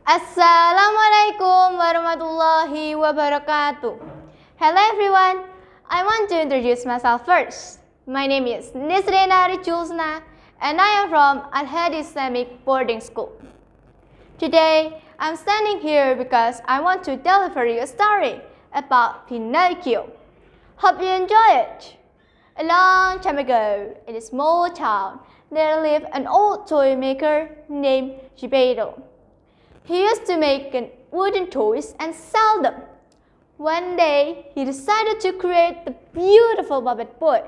Assalamualaikum warahmatullahi wabarakatuh. Hello everyone, I want to introduce myself first. My name is Nisrina Arijul and I am from AL-HADI Islamic boarding school. Today, I'm standing here because I want to deliver you a story about Pinocchio. Hope you enjoy it. A long time ago, in a small town, there lived an old toy maker named Geppetto. He used to make wooden toys and sell them. One day, he decided to create the beautiful puppet boy.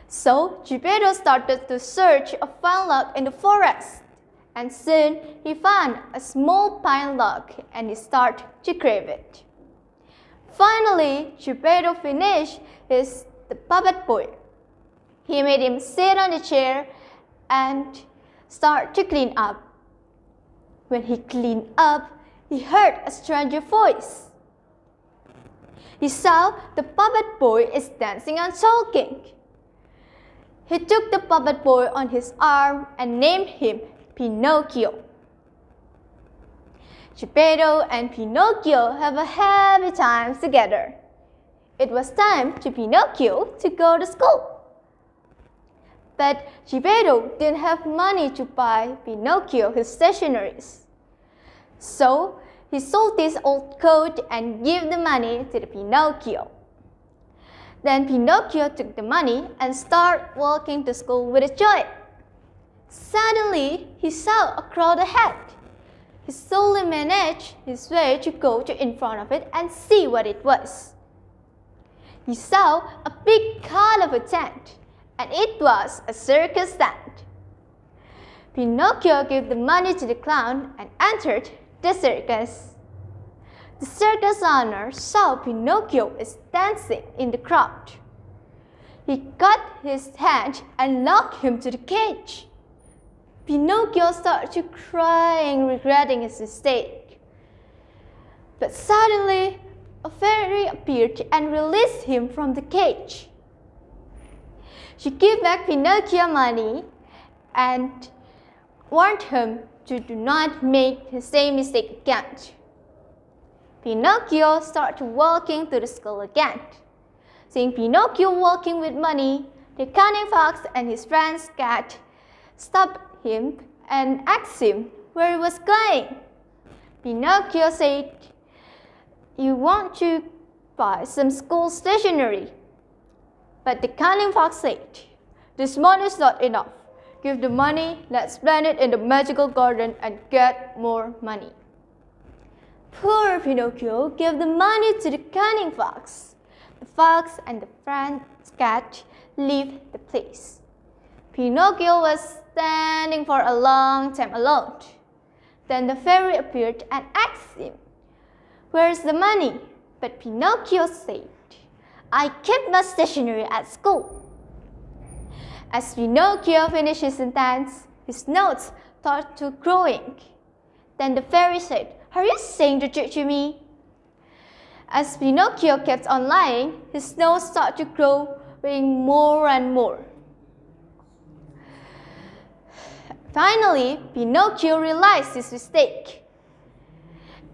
So, Geppetto started to search a fine log in the forest. And soon, he found a small pine log and he started to carve it. Finally, Geppetto finished the puppet boy. He made him sit on the chair and start to clean up. When he cleaned up, he heard a strange voice. He saw the puppet boy is dancing and talking. He took the puppet boy on his arm and named him Pinocchio. Geppetto and Pinocchio have a happy time together. It was time for Pinocchio to go to school. But Geppetto didn't have money to buy Pinocchio his stationeries. So he sold his old coat and gave the money to the Pinocchio. Then Pinocchio took the money and started walking to school with joy. Suddenly, he saw a crowd ahead. He slowly managed his way to go to in front of it and see what it was. He saw a big colorful tent, and it was a circus tent. Pinocchio gave the money to the clown and entered the circus. The circus owner saw Pinocchio is dancing in the crowd. He cut his hand and locked him to the cage. Pinocchio started to crying, regretting his mistake. But suddenly, a fairy appeared and released him from the cage. She gave back Pinocchio money and warned him to do not make the same mistake again. Pinocchio started walking to the school again. Seeing Pinocchio walking with money, the cunning fox and his friend's cat stopped him and asked him where he was going. Pinocchio said, "You want to buy some school stationery." But the cunning fox said, "This money is not enough. Give the money, let's spend it in the magical garden and get more money." Poor Pinocchio gave the money to the cunning fox. The fox and the friend's cat left the place. Pinocchio was standing for a long time alone. Then the fairy appeared and asked him, "Where's the money?" But Pinocchio said, "I kept my stationery at school." As Pinocchio finished his sentence, his nose started growing. Then the fairy said, "Are you saying the truth to me?" As Pinocchio kept on lying, his nose started growing more and more. Finally, Pinocchio realized his mistake,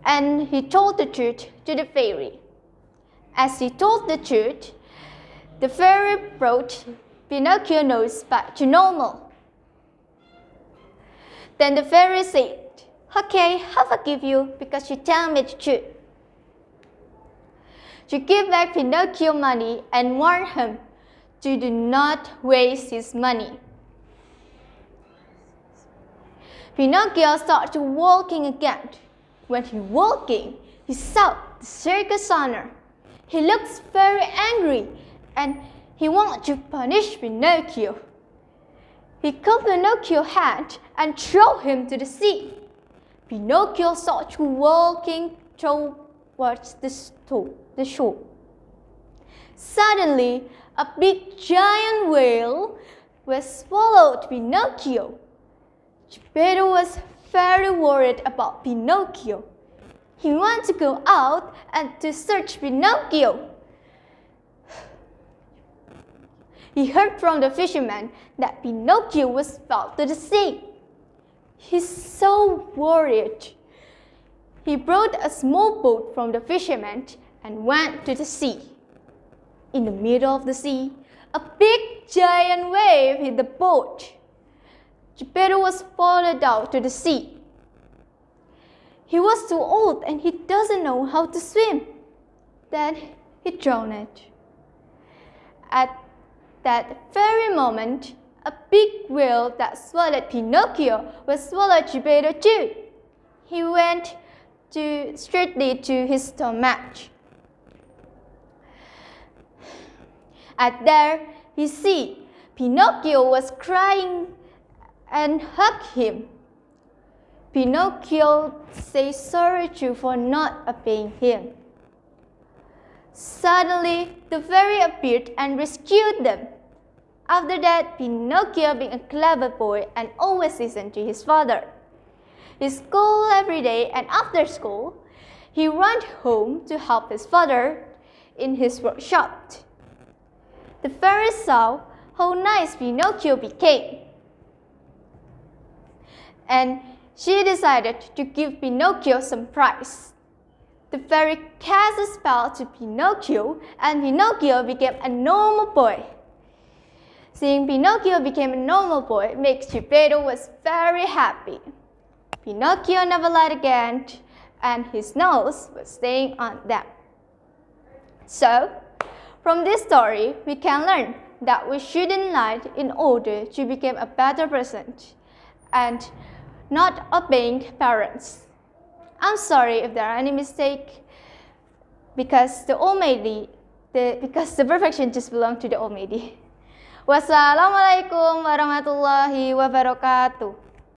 and he told the truth to the fairy. As he told the truth, the fairy brought Pinocchio's nose back to normal. Then the fairy said, "Okay, I forgive you because you tell me the truth." She gave back Pinocchio money and warned him to do not waste his money. Pinocchio started walking again. When he was walking, he saw the circus owner. He looked very angry and he wanted to punish Pinocchio. He caught Pinocchio's hand and threw him to the sea. Pinocchio started walking towards the shore. Suddenly, a big giant whale swallowed Pinocchio. Geppetto was very worried about Pinocchio. He wanted to go out and to search Pinocchio. He heard from the fisherman that Pinocchio was fell to the sea. He's so worried. He brought a small boat from the fisherman and went to the sea. In the middle of the sea, a big giant wave hit the boat. Geppetto was fallen down to the sea. He was too old and he doesn't know how to swim. Then he drowned. At that very moment, a big whale that swallowed Pinocchio was swallowed Geppetto too. He went straightly to his stomach. At there, he see Pinocchio was crying and hugged him. Pinocchio said sorry to for not obeying him. Suddenly, the fairy appeared and rescued them. After that, Pinocchio became a clever boy and always listened to his father. He schooled every day, and after school, he went home to help his father in his workshop. The fairy saw how nice Pinocchio became, and she decided to give Pinocchio some prize. The fairy cast a spell to Pinocchio, and Pinocchio became a normal boy. Seeing Pinocchio became a normal boy makes Geppetto was very happy. Pinocchio never lied again, and his nose was staying on them. So, from this story, we can learn that we shouldn't lie in order to become a better person and not obeying parents. I'm sorry if there are any mistakes because the perfection just belongs to the Almighty. Wassalamualaikum warahmatullahi wabarakatuh.